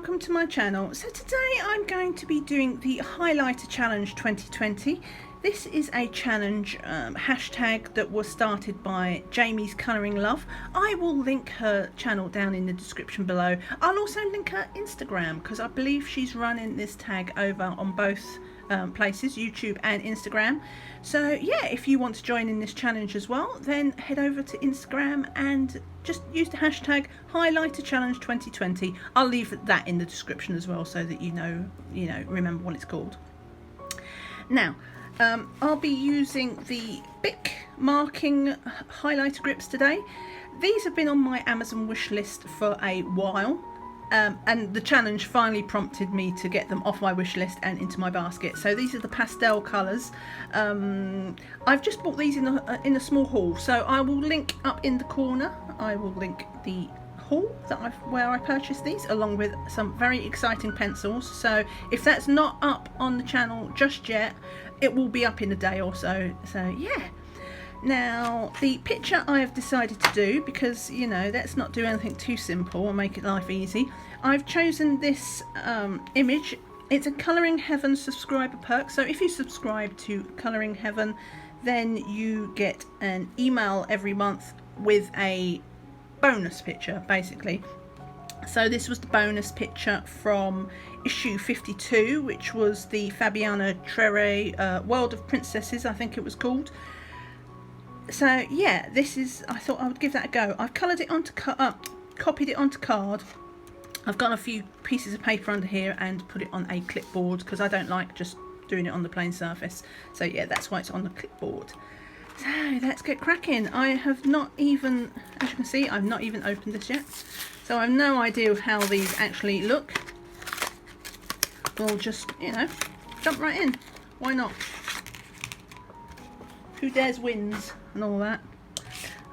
welcome to my channel. So today I'm going to be doing the Highlighter Challenge 2020. This is a challenge hashtag that was started by Jamie's Colouring Love. I will link her channel down in the description below. I'll also link her Instagram because I believe she's running this tag over on both places, YouTube and Instagram. So yeah, if you want to join in this challenge as well, then head over to Instagram and just use the hashtag Highlighter Challenge 2020. I'll leave that in the description as well so that you know, remember what it's called. Now, I'll be using the Bic marking highlighter grips today. These have been on my Amazon wish list for a while. And the challenge finally prompted me to get them off my wish list and into my basket. So these are the pastel colours. I've just bought these in a small haul, so I will link up in the corner. I will link the haul where I purchased these, along with some very exciting pencils. So if that's not up on the channel just yet, it will be up in a day or so. So yeah. Now, the picture I have decided to do, because, you know, let's not do anything too simple and make it life easy. I've chosen this image. It's a Colouring Heaven subscriber perk. So if you subscribe to Colouring Heaven, then you get an email every month with a bonus picture, basically. So this was the bonus picture from issue 52, which was the Fabiana Trére World of Princesses, I think it was called. So yeah, this is, I thought I would give that a go. I've coloured it onto copied it onto card. I've got a few pieces of paper under here and put it on a clipboard because I don't like just doing it on the plain surface. So yeah, that's why it's on the clipboard. So let's get cracking. I have not even, as you can see, I've not even opened this yet. So I have no idea of how these actually look. We'll just, you know, jump right in. Why not? Who dares wins and all that.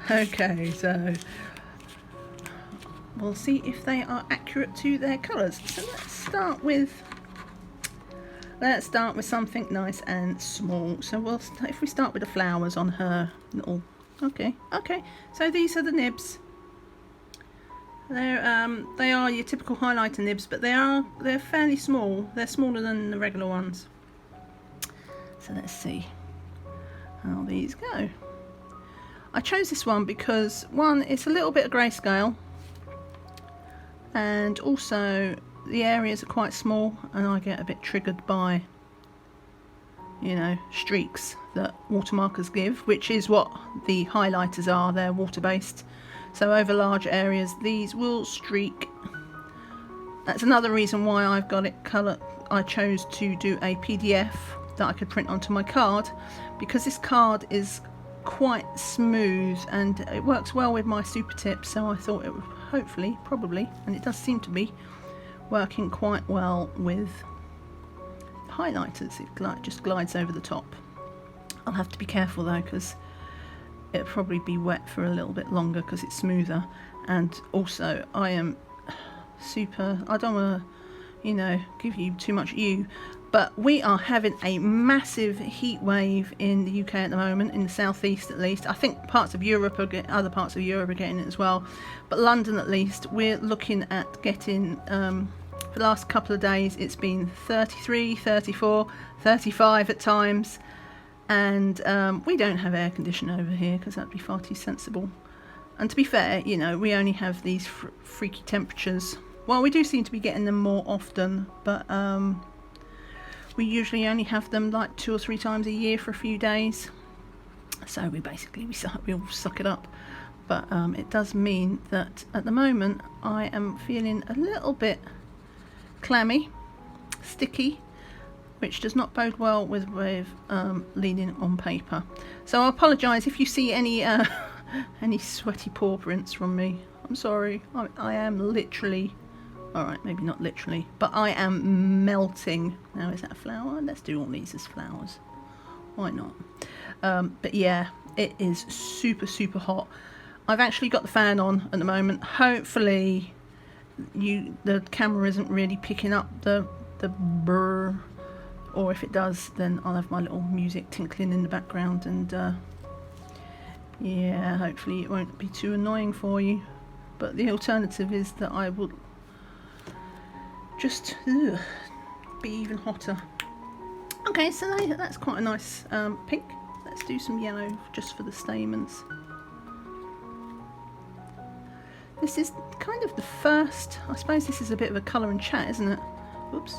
Okay, so we'll see if they are accurate to their colours. So let's start with something nice and small. So if we start with the flowers on her little, okay. So these are the nibs. They are your typical highlighter nibs, but they're fairly small. They're smaller than the regular ones. So let's see how these go. I chose this one because, one, it's a little bit of grayscale, and also the areas are quite small and I get a bit triggered by, you know, streaks that watermarkers give, which is what the highlighters are. They're water based, so over large areas these will streak. That's another reason why I've got it colored. I chose to do a PDF that I could print onto my card, because this card is quite smooth and it works well with my super tips. So I thought it would hopefully, probably, and it does seem to be working quite well with highlighters. It just glides over the top. I'll have to be careful though, because it'll probably be wet for a little bit longer because it's smoother. And also I am super, I don't want to, you know, give you too much but we are having a massive heat wave in the UK at the moment, in the southeast at least. I think parts of Europe other parts of Europe are getting it as well, but London at least, we're looking at getting, for the last couple of days it's been 33, 34, 35 at times, and we don't have air conditioning over here because that'd be far too sensible. And to be fair, you know, we only have these freaky temperatures. Well, we do seem to be getting them more often, but we usually only have them like 2 or 3 times a year for a few days. So we all suck it up. But it does mean that at the moment I am feeling a little bit clammy, sticky, which does not bode well with leaning on paper. So I apologise if you see any any sweaty paw prints from me. I'm sorry. I am literally, alright, maybe not literally, but I am melting. Now, is that a flower? Let's do all these as flowers. Why not? But yeah, it is super, super hot. I've actually got the fan on at the moment. Hopefully the camera isn't really picking up the brr, or if it does, then I'll have my little music tinkling in the background, and yeah, hopefully it won't be too annoying for you. But the alternative is that I will just be even hotter. Okay, so that's quite a nice pink. Let's do some yellow just for the stamens. This is kind of the first, I suppose this is a bit of a colour and chat, isn't it? Oops.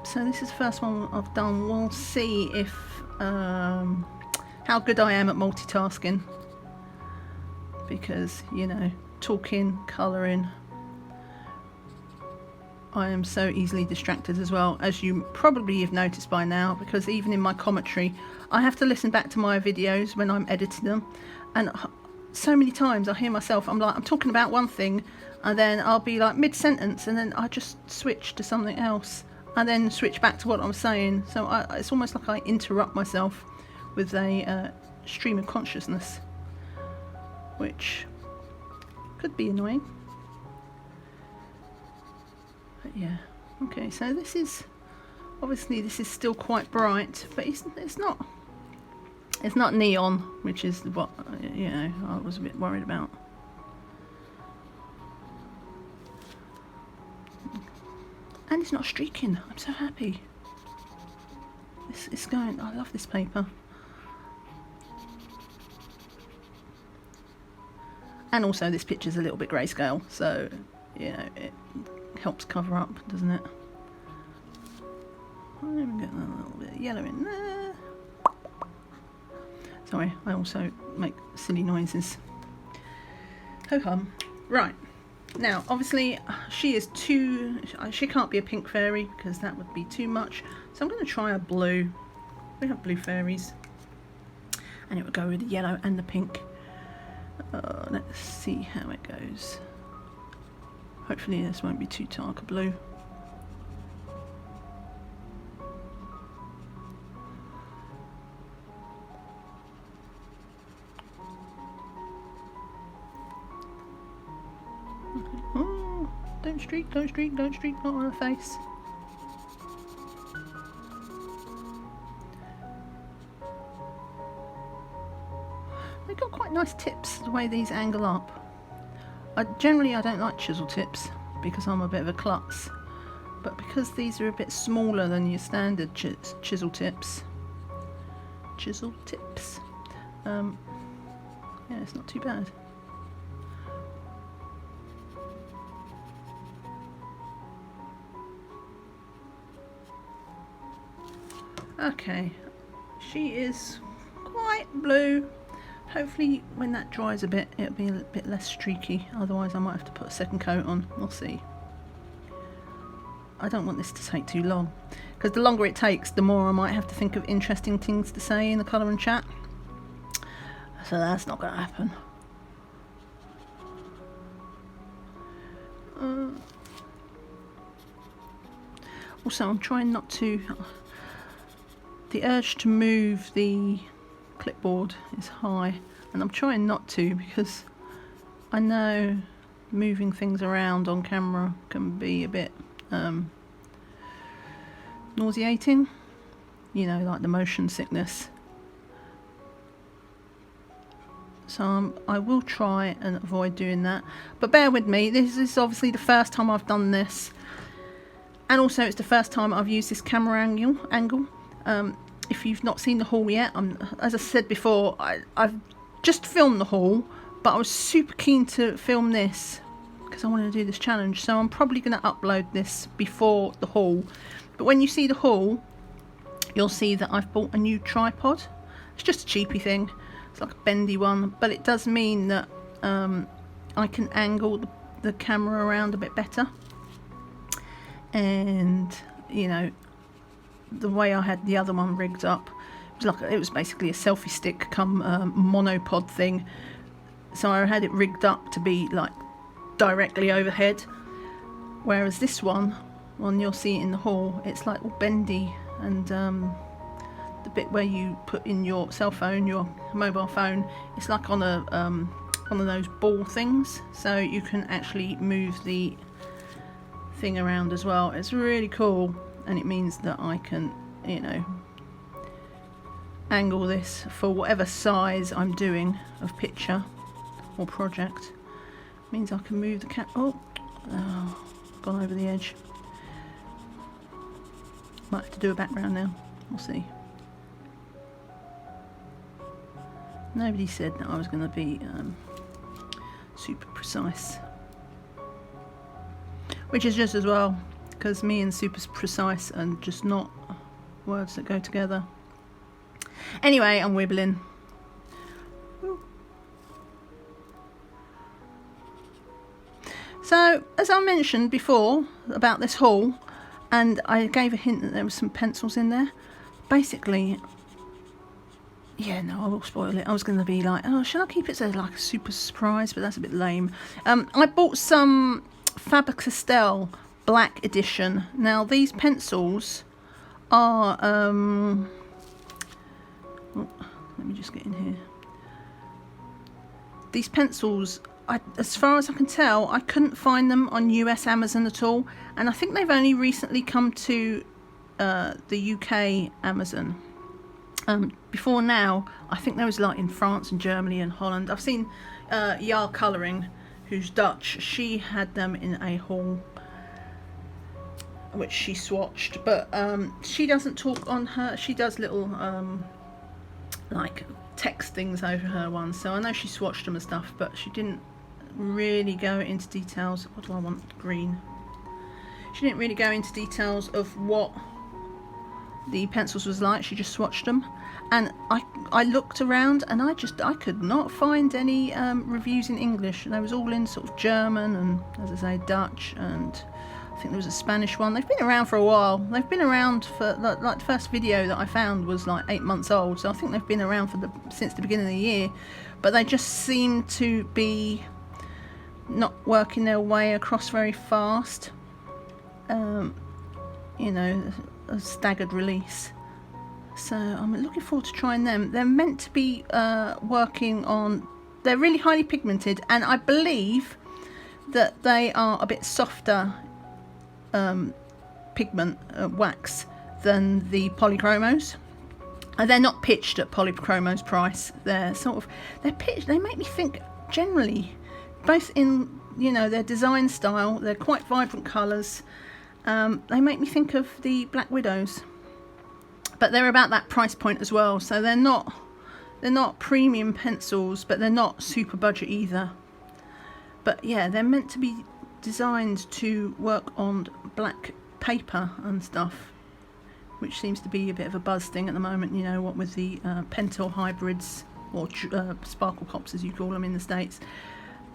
So this is the first one I've done. We'll see if how good I am at multitasking, because, you know, talking, colouring, I am so easily distracted as well, as you probably have noticed by now, because even in my commentary I have to listen back to my videos when I'm editing them, and so many times I hear myself, I'm talking about one thing and then I'll be like mid-sentence and then I just switch to something else and then switch back to what I'm saying. So it's almost like I interrupt myself with a stream of consciousness, which could be annoying. But yeah, okay, so this is, obviously this is still quite bright, but it's not neon, which is what, you know, I was a bit worried about. And it's not streaking. I'm so happy. It's going, I love this paper. And also this picture's a little bit grayscale, so, you know, it helps cover up, doesn't it? I'm getting a little bit of yellow in there. Sorry, I also make silly noises. Ho hum. Right, now obviously she can't be a pink fairy because that would be too much, so I'm going to try a blue. We have blue fairies and it will go with the yellow and the pink. Let's see how it goes. Hopefully this won't be too dark a blue. Oh, don't streak, don't streak, don't streak, not on her face. They've got quite nice tips the way these angle up. Generally I don't like chisel tips because I'm a bit of a klutz, but because these are a bit smaller than your standard chisel tips, yeah, it's not too bad. Okay, she is quite blue. Hopefully when that dries a bit it'll be a bit less streaky, otherwise I might have to put a second coat on. We'll see. I don't want this to take too long, because the longer it takes the more I might have to think of interesting things to say in the colour and chat, so that's not going to happen. Also I'm trying not to, the urge to move the clipboard is high, and I'm trying not to because I know moving things around on camera can be a bit nauseating, you know, like the motion sickness. So I will try and avoid doing that, but bear with me. This is obviously the first time I've done this, and also it's the first time I've used this camera angle. If you've not seen the haul yet, as I said before, I've just filmed the haul, but I was super keen to film this because I wanted to do this challenge, so I'm probably going to upload this before the haul. But when you see the haul, you'll see that I've bought a new tripod. It's just a cheapy thing, it's like a bendy one, but it does mean that I can angle the camera around a bit better. And, you know, the way I had the other one rigged up, it was basically a selfie stick come monopod thing, so I had it rigged up to be like directly overhead, whereas this one you'll see it in the haul, it's like all bendy, and the bit where you put in your cell phone, your mobile phone, it's like on a one of those ball things, so you can actually move the thing around as well. It's really cool. And it means that I can, you know, angle this for whatever size I'm doing of picture or project. It means I can move the cat. Oh, gone over the edge. Might have to do a background now, we'll see. Nobody said that I was going to be super precise, which is just as well, because me and super precise are just not words that go together. Anyway, I'm wibbling. Woo. So, as I mentioned before about this haul, and I gave a hint that there was some pencils in there, basically, yeah, no, I will spoil it. I was going to be like, oh, should I keep it as like a super surprise? But that's a bit lame. I bought some Faber-Castell Black Edition. Now, these pencils are, oh, let me just get in here. These pencils, as far as I can tell, I couldn't find them on US Amazon at all. And I think they've only recently come to the UK Amazon. Before now, I think there was like in France and Germany and Holland. I've seen Yar Colouring, who's Dutch. She had them in a haul, which she swatched. But she doesn't talk on her. She does little like text things over her ones. So I know she swatched them and stuff, but she didn't really go into details. What do I want? Green. She didn't really go into details of what the pencils was like. She just swatched them, and I looked around and I could not find any reviews in English. They was all in sort of German and, as I say, Dutch, and I think there was a Spanish one. They've been around for a while. They've been around for like the first video that I found was like 8 months old, so I think they've been around since the beginning of the year, but they just seem to be not working their way across very fast. You know, a staggered release. So I'm looking forward to trying them. They're meant to be working on, they're really highly pigmented, and I believe that they are a bit softer pigment wax than the polychromos. And they're not pitched at polychromos price. They're sort of, they're pitched, they make me think generally, both in, you know, their design style, they're quite vibrant colours. They make me think of the Black Widows, but they're about that price point as well. So they're not premium pencils, but they're not super budget either. But yeah, they're meant to be designed to work on black paper and stuff, which seems to be a bit of a buzz thing at the moment. You know, what with the pentel hybrids, or sparkle pops as you call them in the States,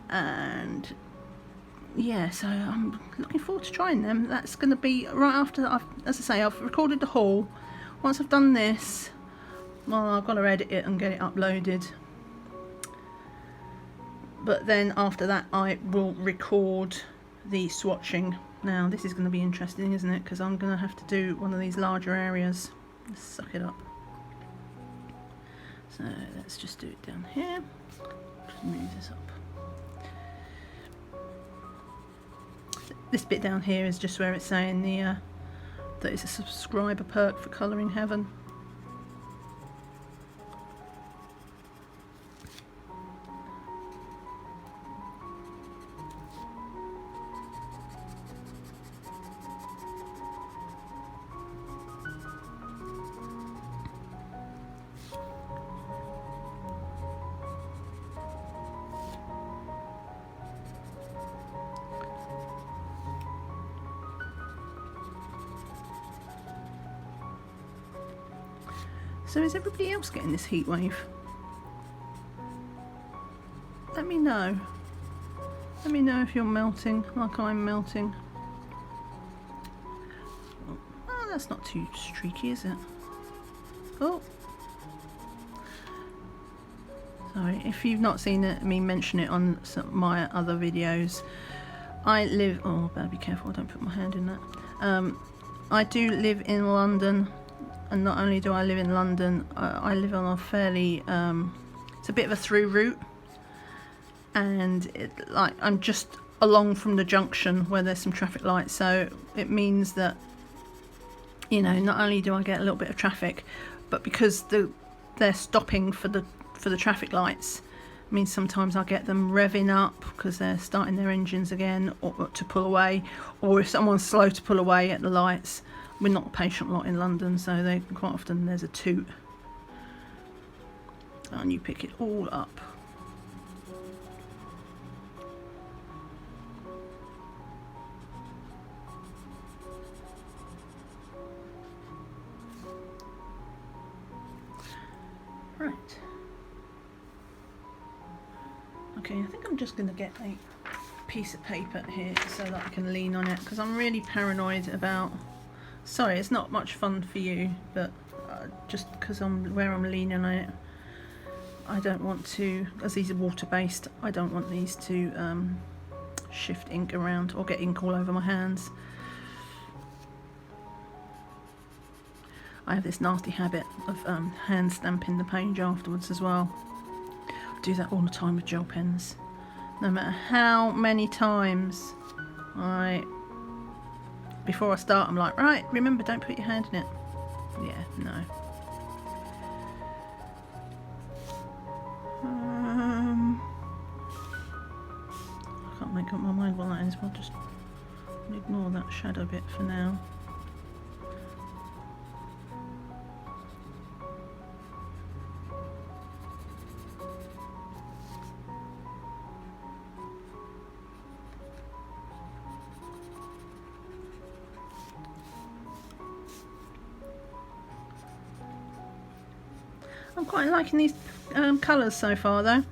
and yeah, so I'm looking forward to trying them. That's going to be right after as I say, I've recorded the haul. Once I've done this, well, I've got to edit it and get it uploaded. But then after that, I will record the swatching. Now, this is going to be interesting, isn't it? Because I'm going to have to do one of these larger areas. Let's suck it up. So let's just do it down here. Just move this up. This bit down here is just where it's saying that it's a subscriber perk for Colouring Heaven. So is everybody else getting this heat wave? Let me know. Let me know if you're melting like I'm melting. Oh, that's not too streaky, is it? Oh. Sorry, if you've not seen me mention it on my other videos, I live... Oh, better be careful, I don't put my hand in that. I do live in London. And not only do I live in London, I live on a fairly, it's a bit of a through route, and I'm just along from the junction where there's some traffic lights, so it means that, you know, not only do I get a little bit of traffic, but because they're stopping for the traffic lights, means sometimes I get them revving up because they're starting their engines again, or to pull away, or if someone's slow to pull away at the lights. We're not a patient lot in London, so they quite often there's a toot and you pick it all up. Right. Okay, I think I'm just going to get a piece of paper here so that I can lean on it, because I'm really paranoid about... Sorry, it's not much fun for you, but just because I'm leaning on it, I don't want to, as these are water based, I don't want these to shift ink around or get ink all over my hands. I have this nasty habit of hand stamping the page afterwards as well. I do that all the time with gel pens. No matter how many times before I start, I'm like, right, remember, don't put your hand in it. Yeah, no. I can't make up my mind what that is. We'll just ignore that shadow bit for now. I'm quite liking these colours so far, though.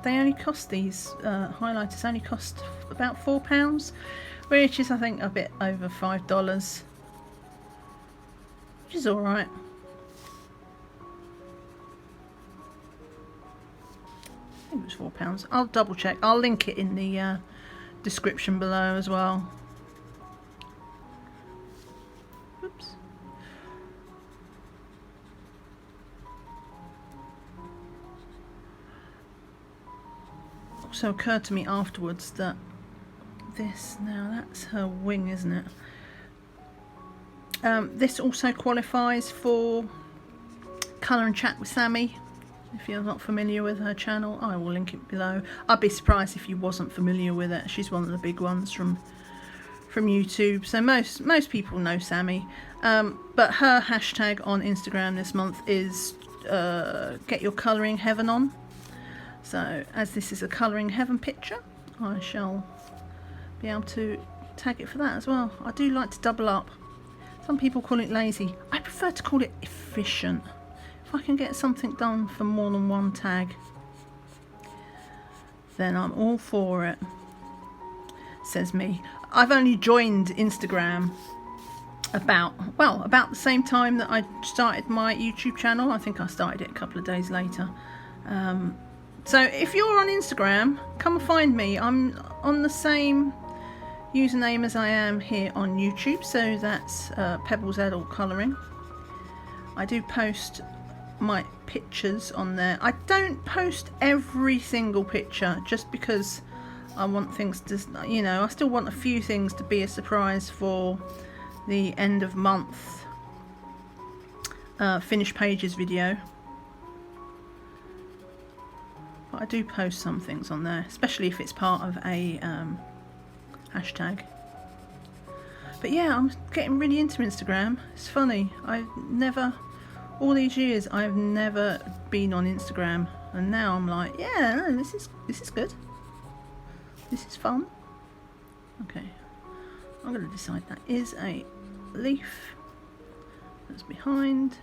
They only cost, these highlighters only cost about £4, which is, I think, a bit over $5, which is all right. I think it was £4. I'll double check. I'll link it in the description below as well. Oops. Also occurred to me afterwards that this, now that's her wing, isn't it? This also qualifies for Colour and Chat with Sammie. If you're not familiar with her channel, I will link it below. I'd be surprised if you wasn't familiar with it. She's one of the big ones from YouTube, so most people know Sammie. But her hashtag on Instagram this month is Get Your Colouring Heaven On. So as this is a Colouring Heaven picture, I shall be able to tag it for that as well. I do like to double up. Some people call it lazy. I prefer to call it efficient. If I can get something done for more than one tag, then I'm all for it, says me. I've only joined Instagram about the same time that I started my YouTube channel. I think I started it a couple of days later. So if you're on Instagram, come find me. I'm on the same username as I am here on YouTube, so that's Pebblez ADULT COLOURING. I do post my pictures on there. I don't post every single picture just because I want things to, you know, I still want a few things to be a surprise for the end of month finished pages video. But I do post some things on there, especially if it's part of a hashtag. But yeah, I'm getting really into Instagram. It's funny, all these years I've never been on Instagram, and now I'm like, yeah, no, this is good. This is fun. Okay, I'm going to decide that is a leaf that's behind.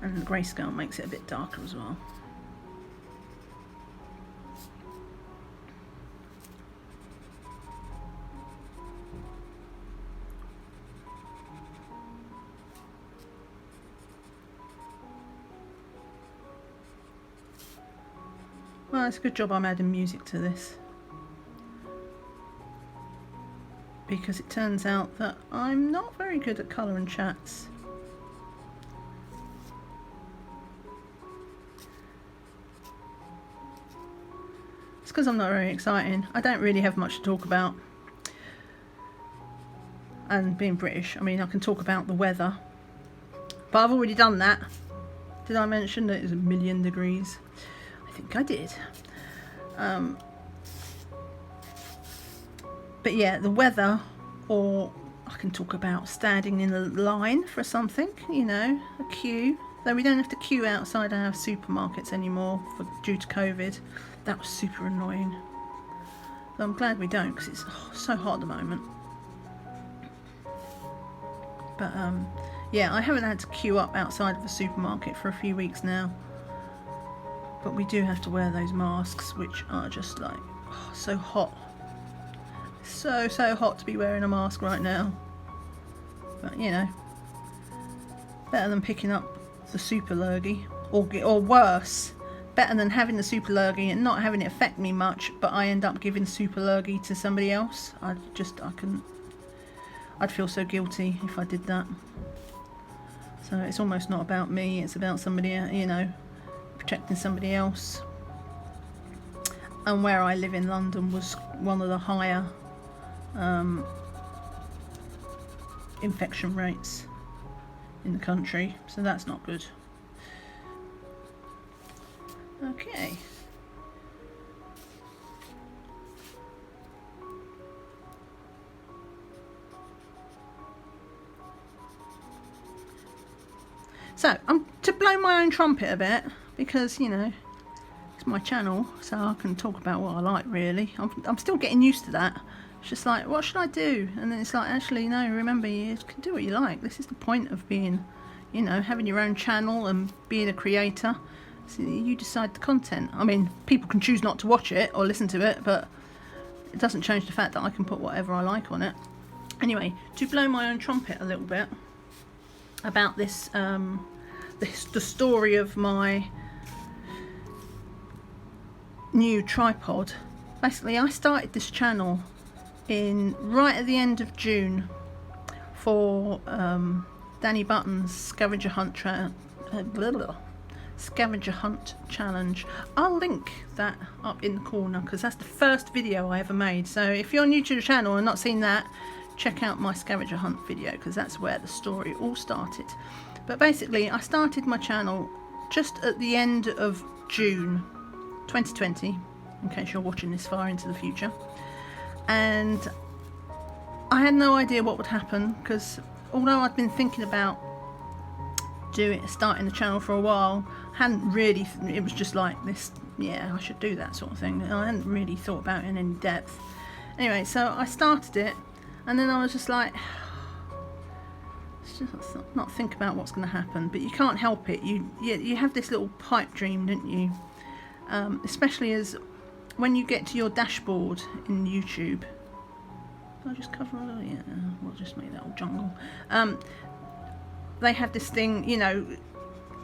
And the grayscale makes it a bit darker as well. Well, it's a good job I'm adding music to this, because it turns out that I'm not very good at colour and chats. It's because I'm not very exciting. I don't really have much to talk about. And being British, I mean, I can talk about the weather, But I've already done that. Did I mention that it was 1,000,000 degrees? I think I did. But yeah, the weather, or I can talk about standing in a line for something, you know, a queue. Though we don't have to queue outside our supermarkets anymore due to COVID. That was super annoying. So I'm glad we don't, because it's so hot at the moment. But yeah, I haven't had to queue up outside of a supermarket for a few weeks now. But we do have to wear those masks, which are just like so hot. So hot to be wearing a mask right now. But you know, better than picking up the super lurgy, or worse, better than having the super lurgy and not having it affect me much, but I end up giving super lurgy to somebody else. I'd feel so guilty if I did that. So it's almost not about me, it's about somebody, you know, protecting somebody else. And where I live in London was one of the higher infection rates in the country, so that's not good. Okay. So I'm to blow my own trumpet a bit, because you know it's my channel, so I can talk about what I like. Really, I'm still getting used to that. It's just like, what should I do? And then it's like, actually no, remember, you can do what you like. This is the point of being, you know, having your own channel and being a creator. So you decide the content. I mean, people can choose not to watch it or listen to it, but it doesn't change the fact that I can put whatever I like on it. Anyway, to blow my own trumpet a little bit about this, the story of my new tripod. Basically, I started this channel right at the end of June for Danny Button's scavenger hunt challenge. I'll link that up in the corner, because that's the first video I ever made. So if you're new to the channel and not seen that, check out my scavenger hunt video, because that's where the story all started. But basically, I started my channel just at the end of June 2020, in case you're watching this far into the future. And I had no idea what would happen, because although I'd been thinking about starting the channel for a while, hadn't really, it was just like this, yeah, I should do that sort of thing. I hadn't really thought about it in any depth. Anyway, so I started it, and then I was just like, just not think about what's going to happen. But you can't help it. You have this little pipe dream, don't you? Especially as when you get to your dashboard in YouTube. I'll just cover a little, yeah, we'll just make that all jungle. They have this thing, you know,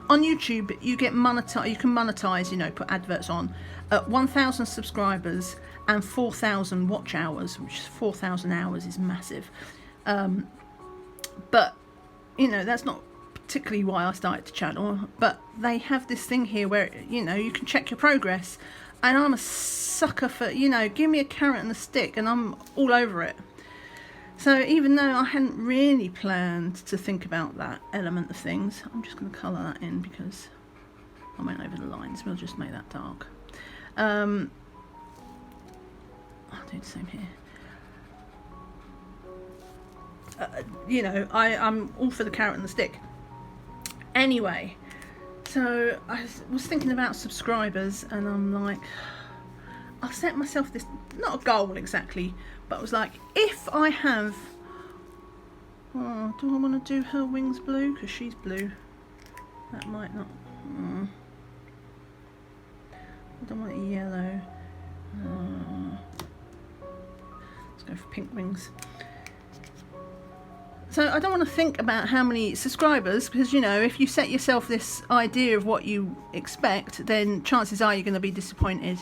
on YouTube you get monetize. You can monetize, you know, put adverts on at 1,000 subscribers and 4,000 watch hours, which is 4,000 hours is massive. But you know, that's not particularly why I started the channel. But they have this thing here where, you know, you can check your progress, and I'm a sucker for, you know, give me a carrot and a stick and I'm all over it. So even though I hadn't really planned to think about that element of things, I'm just going to colour that in because I went over the lines. We'll just make that dark. I'll do the same here. You know, I'm all for the carrot and the stick. Anyway, so I was thinking about subscribers, and I'm like, I'll set myself this, not a goal exactly, but I was like, if I have, do I want to do her wings blue? Because she's blue. That might not. I don't want it yellow. Let's go for pink wings. So I don't want to think about how many subscribers, because, you know, if you set yourself this idea of what you expect, then chances are you're going to be disappointed.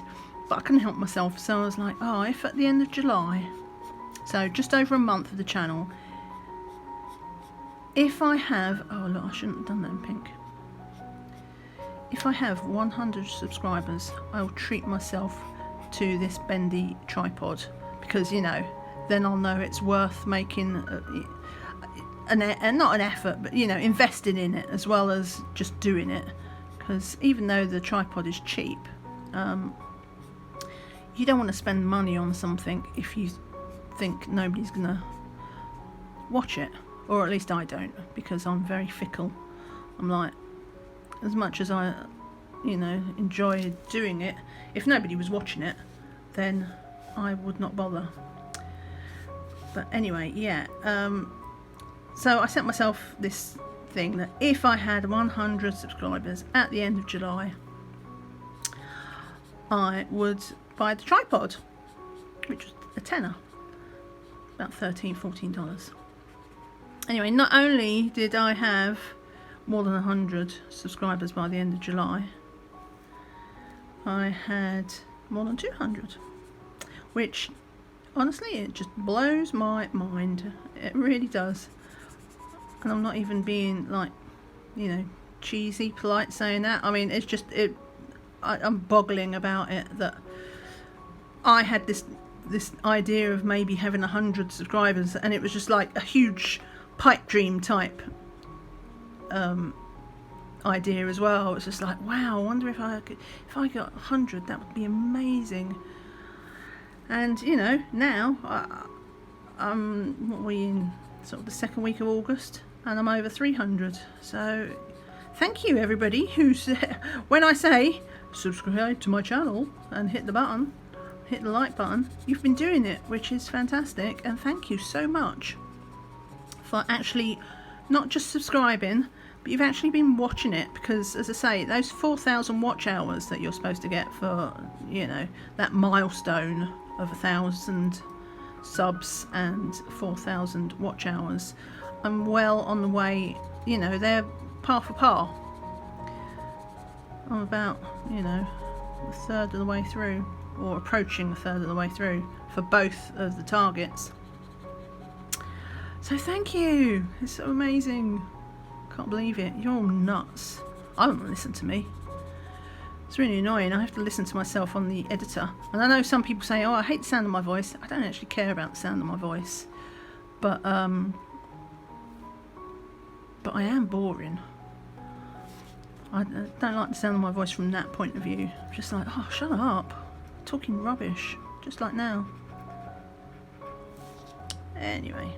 But I couldn't help myself, so I was like, oh, if at the end of July, so just over a month of the channel, if I have, oh look, I shouldn't have done that in pink. If I have 100 subscribers, I'll treat myself to this bendy tripod, because, you know, then I'll know it's worth making. not an effort, but you know, investing in it as well as just doing it. Because even though the tripod is cheap, you don't want to spend money on something if you think nobody's gonna watch it, or at least I don't, because I'm very fickle. I'm like, as much as I, you know, enjoy doing it, if nobody was watching it, then I would not bother. But anyway, yeah. So I set myself this thing that if I had 100 subscribers at the end of July, I would buy the tripod, which was a tenner, about $13–14. Anyway, not only did I have more than 100 subscribers by the end of July, I had more than 200, which honestly, it just blows my mind. It really does. And I'm not even being like, you know, cheesy, polite saying that. I mean, it's just, I'm boggling about it that I had this idea of maybe having 100 subscribers, and it was just like a huge pipe dream type idea as well. It's just like, wow, I wonder if I got 100, that would be amazing. And you know, now what are we in, sort of the second week of August, and I'm over 300. So thank you everybody who's when I say subscribe to my channel and hit the button, hit the like button, you've been doing it, which is fantastic. And thank you so much for actually not just subscribing, but you've actually been watching it. Because as I say, those 4,000 watch hours that you're supposed to get for, you know, that milestone of 1,000 subs and 4,000 watch hours, I'm well on the way. You know, they're par for par. I'm about, you know, a third of the way through, or approaching a third of the way through for both of the targets. So thank you, it's so amazing. Can't believe it. You're all nuts. I don't listen to me. It's really annoying. I have to listen to myself on the editor. And I know some people say, oh, I hate the sound of my voice. I don't actually care about the sound of my voice. But I am boring. I don't like the sound of my voice from that point of view. I'm just like, oh, shut up. I'm talking rubbish. Just like now. Anyway.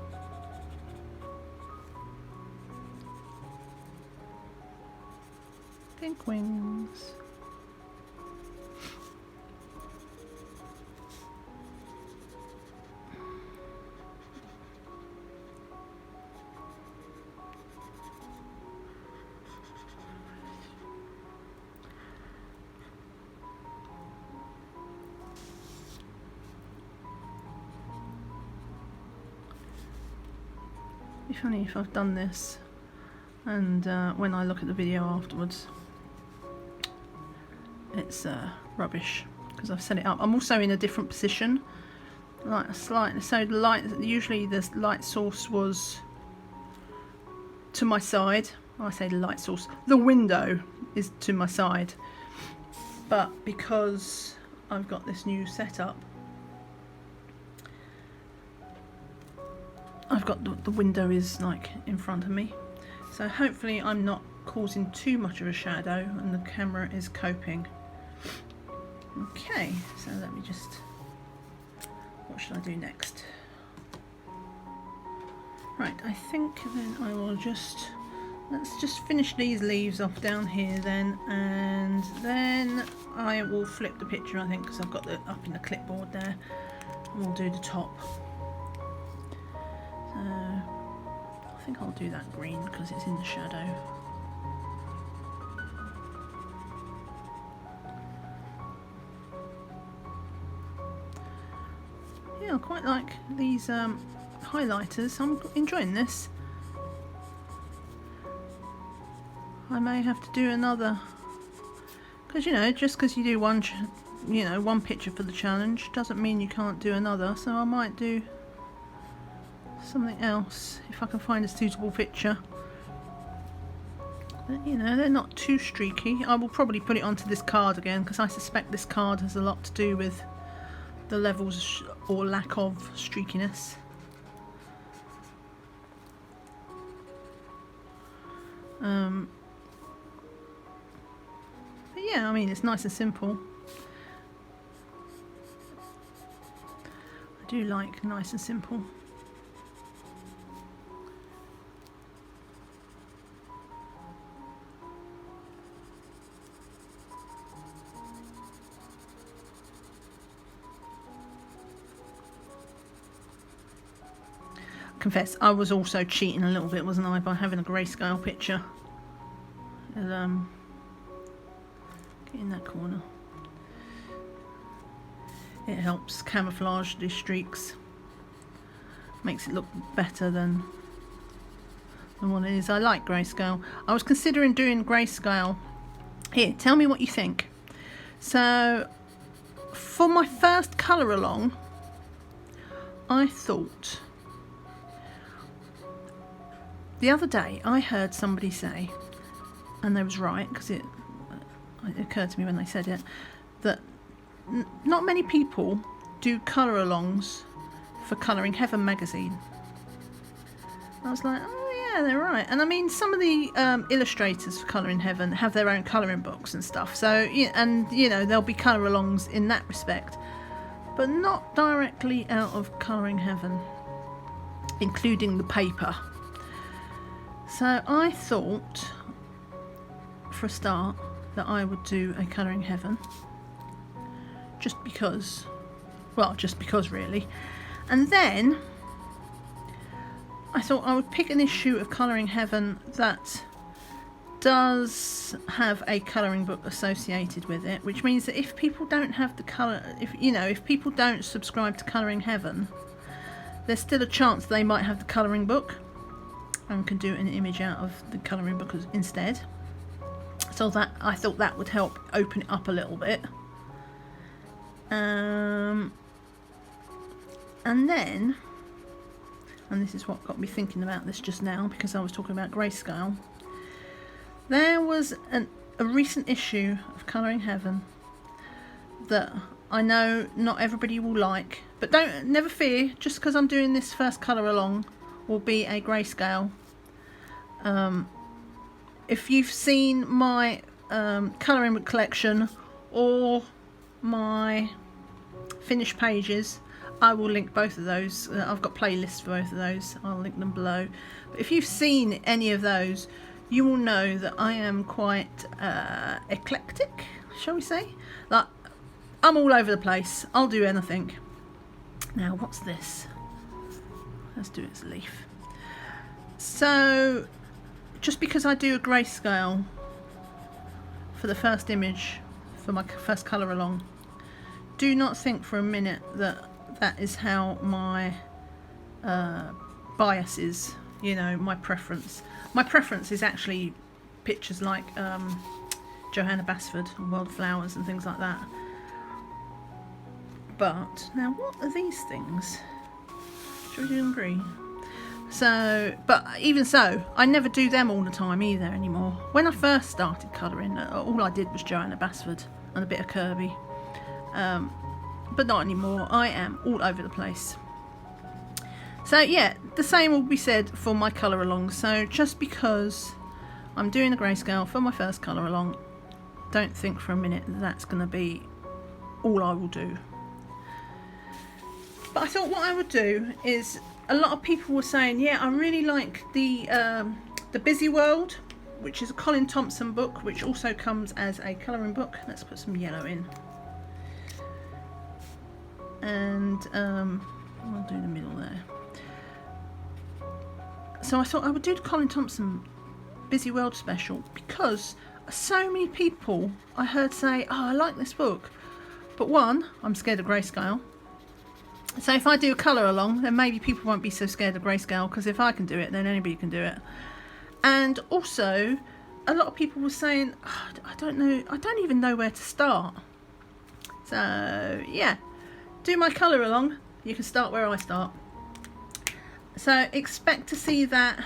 Pink wings. It'd be funny if I've done this and when I look at the video afterwards, it's rubbish because I've set it up. I'm also in a different position, like a slight, so the light, usually the light source was to my side. I say the light source, the window is to my side, but because I've got this new setup, I've got the window is like in front of me, so hopefully I'm not causing too much of a shadow and the camera is coping. Okay, so let me just, what should I do next? Right, I think then I will just, let's just finish these leaves off down here then, and then I will flip the picture, I think, because I've got it up in the clipboard there, and we'll do the top. So I think I'll do that green because it's in the shadow. Yeah, I quite like these highlighters. I'm enjoying this. I may have to do another, because you know, just because you do one, you know, one picture for the challenge doesn't mean you can't do another. So I might do something else if I can find a suitable picture. But, you know, they're not too streaky. I will probably put it onto this card again because I suspect this card has a lot to do with the levels or lack of streakiness. But yeah, I mean, it's nice and simple. I do like nice and simple. Confess, I was also cheating a little bit, wasn't I, by having a grayscale picture. And, get in that corner. It helps camouflage the streaks. Makes it look better than what it is. I like grayscale. I was considering doing grayscale. Here, tell me what you think. So, for my first colour along, I thought... The other day I heard somebody say, and they was right, because it occurred to me when they said it, that not many people do colour alongs for Colouring Heaven magazine. I was like, oh yeah, they're right. And I mean, some of the illustrators for Colouring Heaven have their own colouring books and stuff, so and you know, there'll be colour alongs in that respect, but not directly out of Colouring Heaven, including the paper. So I thought, for a start, that I would do a Colouring Heaven, just because really. And then I thought I would pick an issue of Colouring Heaven that does have a colouring book associated with it, which means that if people don't have the colour, if people don't subscribe to Colouring Heaven, there's still a chance they might have the colouring book and can do an image out of the colouring book instead. So that I thought that would help open it up a little bit. And then, and this is what got me thinking about this just now, because I was talking about grayscale. There was a recent issue of Colouring Heaven that I know not everybody will like, but never fear, just because I'm doing this first colour along will be a grayscale. If you've seen my colouring book collection or my finished pages, I will link both of those. I've got playlists for both of those. I'll link them below. But if you've seen any of those, you will know that I am quite eclectic, shall we say? Like, I'm all over the place. I'll do anything. Now, what's this? Let's do its leaf. So, just because I do a grayscale for the first image, for my first colour along, do not think for a minute that that is how my bias is, my preference. My preference is actually pictures like Johanna Basford and World of Flowers and things like that. But, now what are these things? Should we do them green? So, but even so, I never do them all the time either anymore. When I first started colouring, all I did was Johanna Basford and a bit of Kirby. But not anymore. I am all over the place. So yeah, the same will be said for my colour along. So just because I'm doing a grayscale for my first colour along, don't think for a minute that that's going to be all I will do. But I thought what I would do is, a lot of people were saying, yeah, I really like the Busy World, which is a Colin Thompson book, which also comes as a colouring book. Let's put some yellow in. And I'll do the middle there. So I thought I would do the Colin Thompson Busy World special, because so many people I heard say, oh, I like this book, but one, I'm scared of grayscale. So if I do a colour along, then maybe people won't be so scared of grayscale, because if I can do it, then anybody can do it. And also, a lot of people were saying, oh, I don't even know where to start. So yeah, do my colour along. You can start where I start. So expect to see that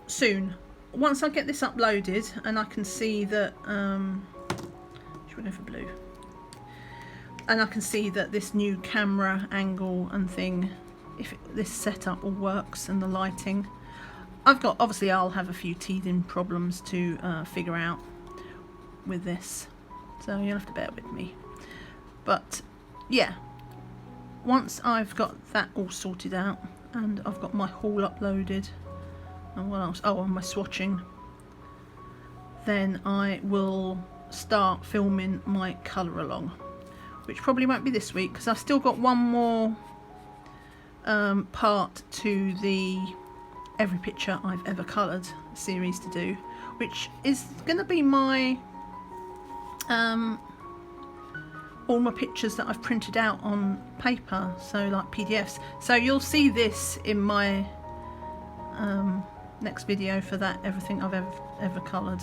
soon. Once I get this uploaded and I can see that, should we go for blue? And I can see that this new camera angle and thing, if this setup all works and the lighting, obviously I'll have a few teething problems to figure out with this, so you'll have to bear with me. But yeah, once I've got that all sorted out and I've got my haul uploaded and what else, oh, and my swatching, then I will start filming my colour along, which probably won't be this week because I've still got one more part to the every picture I've ever coloured series to do, which is going to be my all my pictures that I've printed out on paper, so like PDFs. So you'll see this in my next video for that everything I've ever coloured.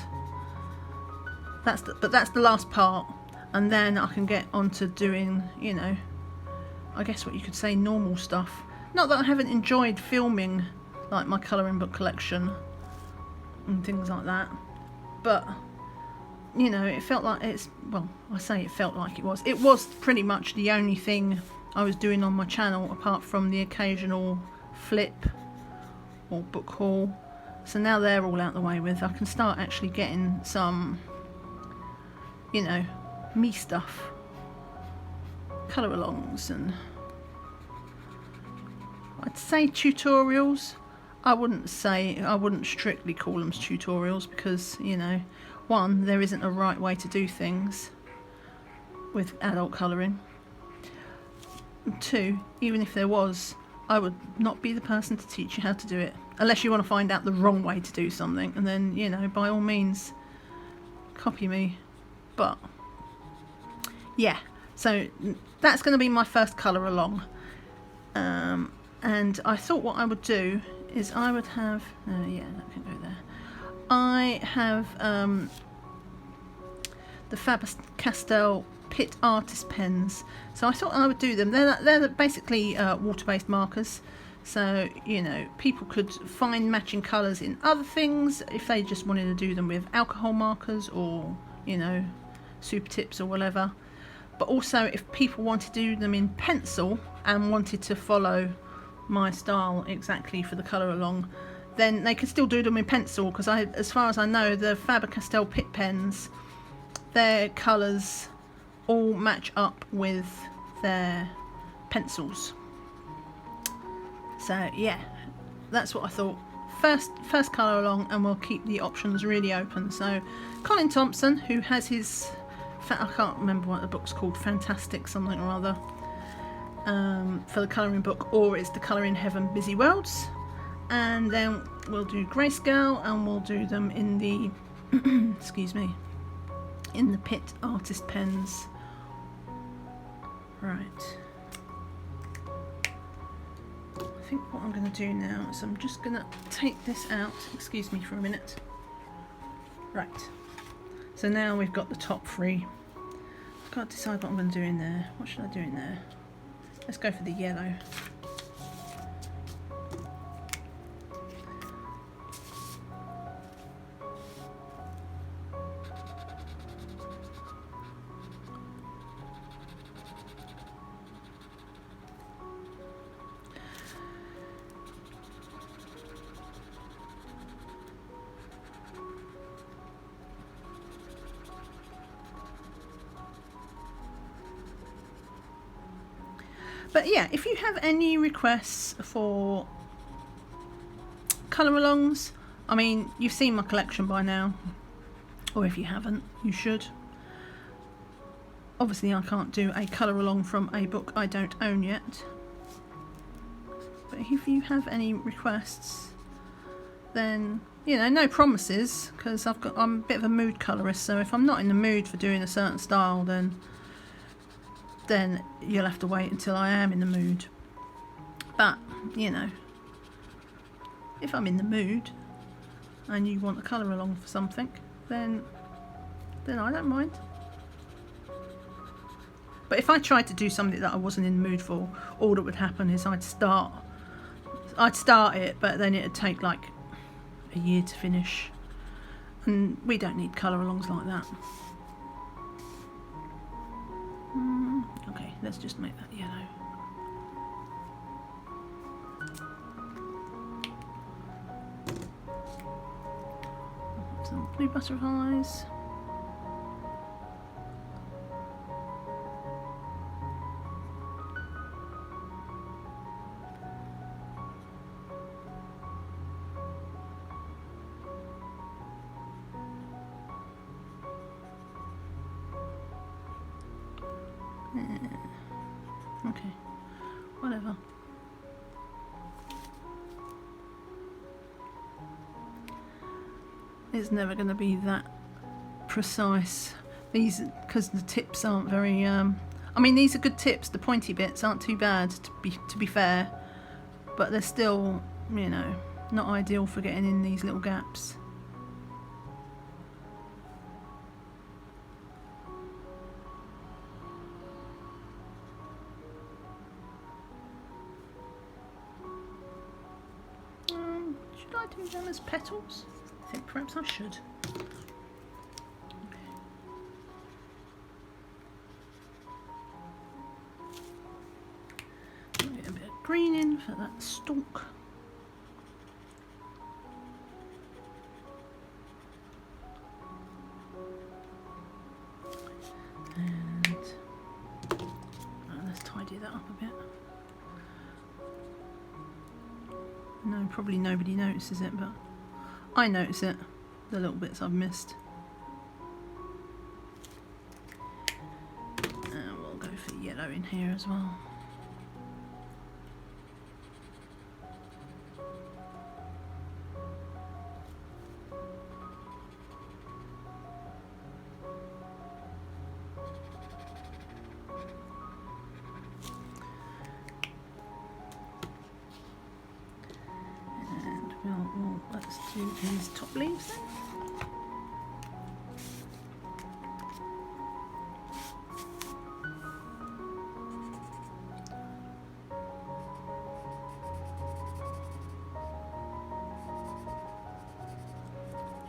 But that's the last part, and then I can get on to doing, you know, I guess what you could say normal stuff. Not that I haven't enjoyed filming like my colouring book collection and things like that, but you know, it felt like well, I say it felt like it was pretty much the only thing I was doing on my channel, apart from the occasional flip or book haul. So now they're all out the way with, I can start actually getting some, you know, me stuff, colour alongs, and I'd say tutorials. I wouldn't strictly call them tutorials because, you know, one, there isn't a right way to do things with adult colouring. And two, even if there was, I would not be the person to teach you how to do it, unless you want to find out the wrong way to do something, and then, you know, by all means copy me. But yeah, so that's going to be my first colour along, and I thought what I would do is I would have yeah, that can go there. I have the Faber-Castell Pitt Artist pens, so I thought I would do them. They're basically water-based markers, so, you know, people could find matching colours in other things if they just wanted to do them with alcohol markers or, you know, super tips or whatever. But also if people wanted to do them in pencil and wanted to follow my style exactly for the colour along, then they could still do them in pencil, because as far as I know, the Faber-Castell Pitt pens, their colours all match up with their pencils. So yeah, that's what I thought. First colour along, and we'll keep the options really open. So Colin Thompson, who has his, I can't remember what the book's called, Fantastic something or other, for the colouring book, or it's the Colour in Heaven Busy Worlds. And then we'll do grayscale, and we'll do them in the excuse me, in the Pitt Artist pens. Right, I think what I'm going to do now is I'm just going to take this out, excuse me for a minute. Right, so now we've got the top three. I've got to decide what I'm going to do in there. What should I do in there? Let's go for the yellow. But yeah, if you have any requests for colour alongs, I mean, you've seen my collection by now, or if you haven't, you should. Obviously I can't do a colour along from a book I don't own yet, but if you have any requests, then, you know, no promises, because I'm a bit of a mood colourist, so if I'm not in the mood for doing a certain style, then you'll have to wait until I am in the mood. But, you know, if I'm in the mood and you want a colour along for something, then I don't mind. But if I tried to do something that I wasn't in the mood for, all that would happen is I'd start it, but then it'd take like a year to finish, and we don't need colour alongs like that. Okay, let's just make that yellow. blue butterflies. Okay, whatever. It's never going to be that precise. These, because the tips aren't very. I mean, these are good tips. The pointy bits aren't too bad, to be fair, but they're still, you know, not ideal for getting in these little gaps. Should I do them as petals? I think perhaps I should. Get a bit of green in for that stalk. And let's tidy that up a bit. No, probably nobody notices it, but I notice it, the little bits I've missed. And we'll go for yellow in here as well. Well, let's do these top leaves then.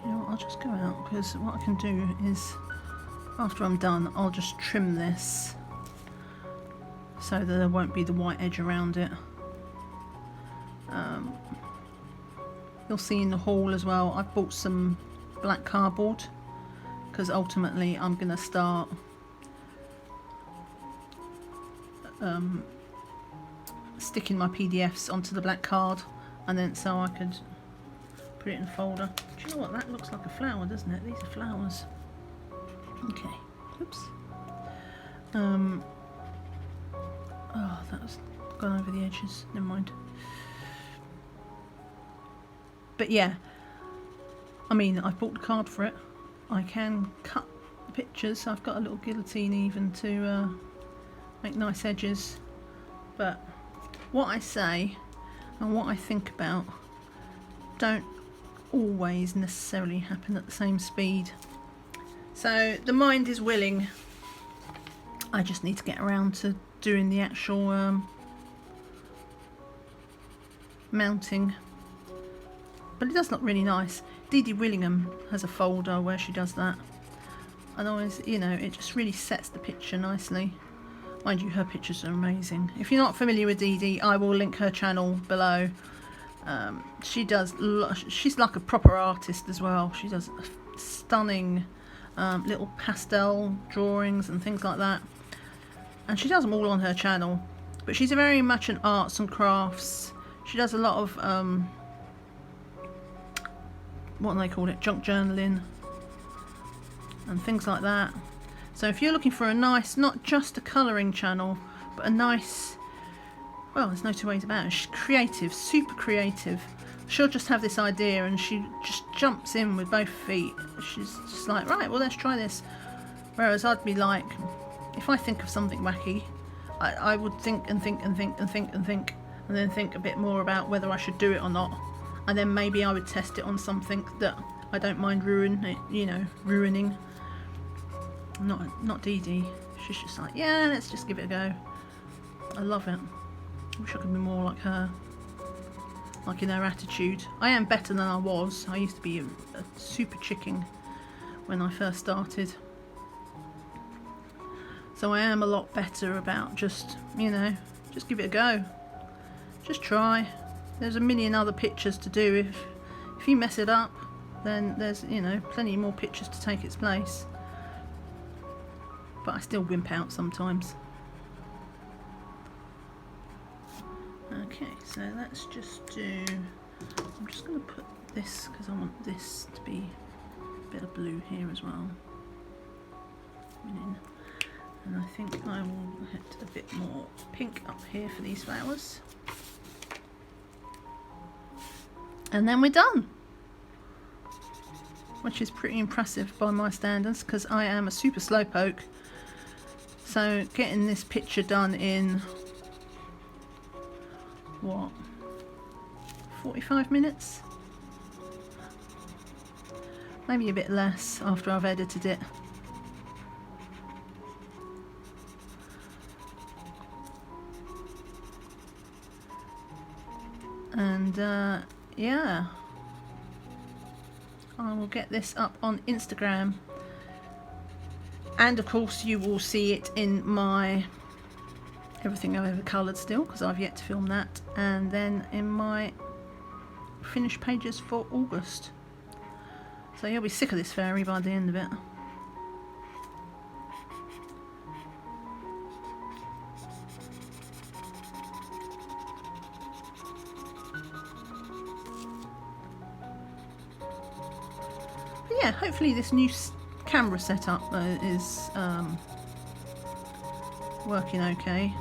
You know what, I'll just go out, because what I can do is, after I'm done, I'll just trim this so that there won't be the white edge around it. You'll see in the haul as well, I've bought some black cardboard, because ultimately I'm going to start sticking my PDFs onto the black card, and then so I could put it in a folder. Do you know what, that looks like a flower, doesn't it? These are flowers. Okay, oops. Oh, that was gone over the edges, never mind. But yeah, I mean, I've bought the card for it. I can cut the pictures. I've got a little guillotine even to make nice edges. But what I say and what I think about don't always necessarily happen at the same speed. So the mind is willing. I just need to get around to doing the actual mounting. But it does look really nice. Dee Dee Willingham has a folder where she does that. And always, you know, it just really sets the picture nicely. Mind you, her pictures are amazing. If you're not familiar with Dee Dee, I will link her channel below. She's like a proper artist as well. She does stunning little pastel drawings and things like that. And she does them all on her channel. But she's very much an arts and crafts. She does a lot of what do they call it, junk journaling and things like that. So if you're looking for a nice, not just a colouring channel, but a nice, well, there's no two ways about it, she's creative, super creative. She'll just have this idea and she just jumps in with both feet. She's just like, right, well, let's try this. Whereas I'd be like, if I think of something wacky, I would think and think and think and think and think, and then think a bit more about whether I should do it or not. And then maybe I would test it on something that I don't mind ruining. Not Dee Dee. She's just like, yeah, let's just give it a go. I love it. I wish I could be more like her. Like in her attitude. I am better than I was. I used to be a super chicken when I first started. So I am a lot better about just, just give it a go. Just try. There's a million other pictures to do. If you mess it up, then there's, you know, plenty more pictures to take its place. But I still wimp out sometimes. Okay, so let's just do, I'm just going to put this, because I want this to be a bit of blue here as well. And I think I will hit a bit more pink up here for these flowers. And then we're done. Which is pretty impressive by my standards, because I am a super slowpoke. So getting this picture done in, what, 45 minutes? Maybe a bit less after I've edited it. And yeah, I will get this up on Instagram, and of course you will see it in my everything I've ever coloured still, because I've yet to film that, and then in my finished pages for August. So you'll be sick of this fairy by the end of it. Yeah, hopefully this new camera setup is working okay.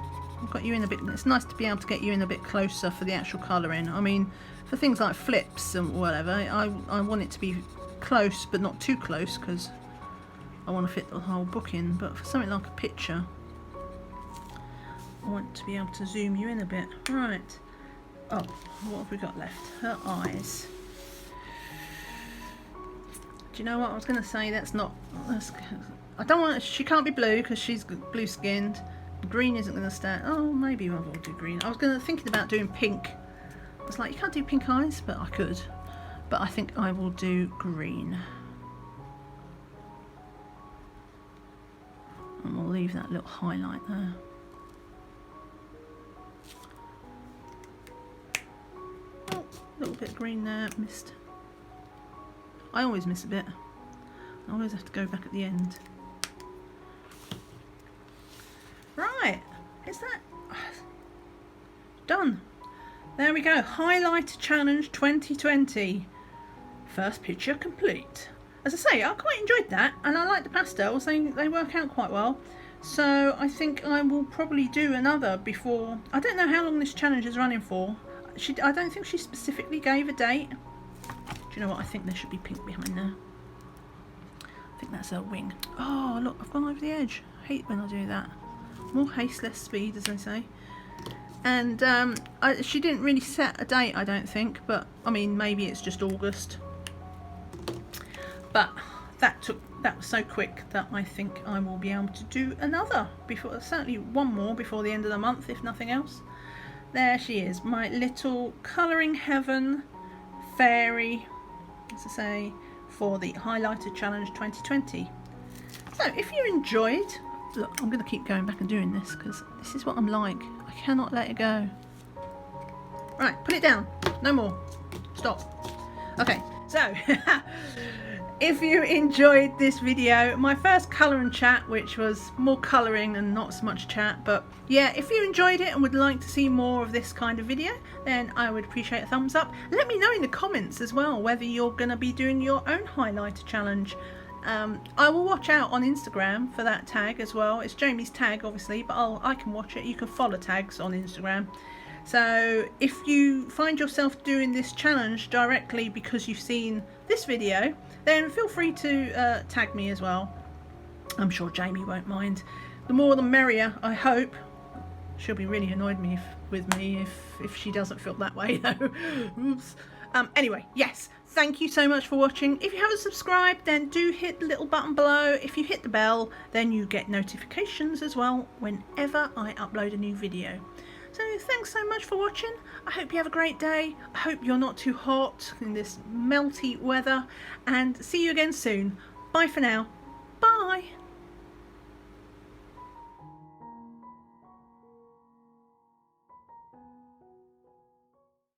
I've got you in a bit, it's nice to be able to get you in a bit closer for the actual colouring. I mean, for things like flips and whatever, I want it to be close but not too close, because I want to fit the whole book in. But for something like a picture, I want to be able to zoom you in a bit. Right, oh, what have we got left? Her eyes. Do you know what I was going to say? I don't want, she can't be blue because she's blue skinned. Green isn't going to stand. Oh, maybe I will do green. I was thinking about doing pink. I was like, you can't do pink eyes, but I could. But I think I will do green. And we'll leave that little highlight there. Oh, a little bit of green there, missed. I always miss a bit. I always have to go back at the end. Right, is that done? There we go. Highlighter Challenge 2020. First picture complete. As I say, I quite enjoyed that, and I like the pastels. They work out quite well. So I think I will probably do another before. I don't know how long this challenge is running for. I don't think she specifically gave a date. Do you know what? I think there should be pink behind there. I think that's her wing. Oh, look, I've gone over the edge. I hate when I do that. More haste, less speed, as they say. And she didn't really set a date, I don't think. But, I mean, maybe it's just August. But that was so quick that I think I will be able to do another. Certainly one more before the end of the month, if nothing else. There she is, my little colouring heaven fairy, as I say, for the Highlighter Challenge 2020. So if you enjoyed, look, I'm going to keep going back and doing this because this is what I'm like. I cannot let it go. Right, put it down. No more. Stop. Okay, so if you enjoyed this video, my first colour and chat, which was more colouring and not so much chat, but yeah, if you enjoyed it and would like to see more of this kind of video, then I would appreciate a thumbs up. Let me know in the comments as well whether you're going to be doing your own highlighter challenge. I will watch out on Instagram for that tag as well. It's Jamie's tag obviously, but I can watch it. You can follow tags on Instagram. So if you find yourself doing this challenge directly because you've seen this video, then feel free to tag me as well. I'm sure Jamie won't mind. The more the merrier, I hope. She'll be really annoyed with me if she doesn't feel that way though. Oops. Anyway, yes, thank you so much for watching. If you haven't subscribed, then do hit the little button below. If you hit the bell, then you get notifications as well whenever I upload a new video. So thanks so much for watching. I hope you have a great day. I hope you're not too hot in this melty weather, and see you again soon. Bye for now. Bye.